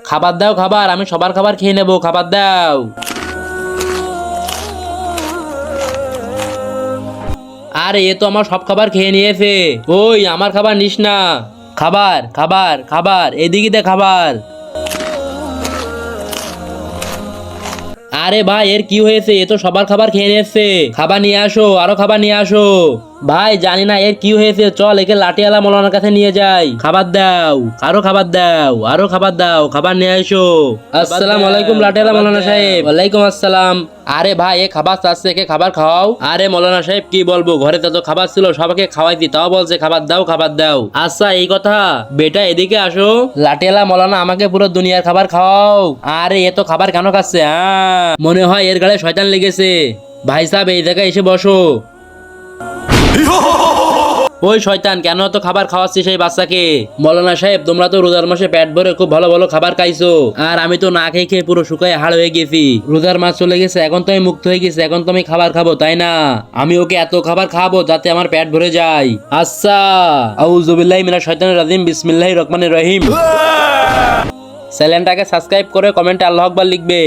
খাবার দাও খাবার, আমি সবার খাবার খেয়ে নেবো, খাবার দাও। আরে এ তো আমার সব খাবার খেয়ে নিয়েছে। ওই আমার খাবার নিস না। খাবার খাবার খাবার, এদিকে দে খাবার। আরে ভাই এর কি হয়েছে? এ তো সবার খাবার খেয়ে নিয়েছে। খাবার নিয়ে আসো, আরো খাবার নিয়ে আসো। ভাই জানি না এর কি হয়েছে, চল একে লাঠিয়ালা মৌলানার কাছে নিয়ে যাই। খাবার দাও, আরো খাবার দাও, আরো খাবার দাও, খাবার নিয়ে আসো। আসসালামু আলাইকুম লাঠিয়ালা মৌলানা সাহেব। ওয়ালাইকুম আসসালাম। আরে ভাই এ খাবার চাচ্ছে, একে খাবার খাওয়াও। আরে মৌলানা সাহেব কি বলবো, ঘরে তো খাবার ছিল, সবাইকে খাওয়াইছি, তাও বলছে খাবার দাও খাবার দাও। আচ্ছা এই কথা, বেটা এদিকে আসো। লাঠিয়ালা মৌলানা আমাকে পুরো দুনিয়ার খাবার খাওয়াও। আরে এ তো খাবার কেন খাচ্ছে? মনে হয় এর গালে শয়তান লেগেছে। ভাই সাহেব এই জায়গায় এসে বসো। ওই শয়তান, কেন তো খাবার খাওয়াচ্ছিস সেই বাচ্চাকে? মৌলানা সাহেব তোমরা তো রোজার মাসে পেট ভরে খুব ভালো ভালো খাবার খাইছো, আর আমি তো না খেয়ে খেয়ে পুরো শুকায় হাড় হয়ে গেছি। রোজার মাস চলে গেছে, এখন তো আমি মুক্ত হয়ে গেছি, এখন তো আমি খাবার খাবো তাই না? আমি ওকে এত খাবার খাবো যাতে আমার পেট ভরে যায়। আচ্ছা, আউযু বিল্লাহি মিনাশ শাইতানির রাজিম, বিসমিল্লাহির রহমানির রহিম। চ্যানেলটাকে সাবস্ক্রাইব করে কমেন্টে আল্লাহু আকবার লিখবে।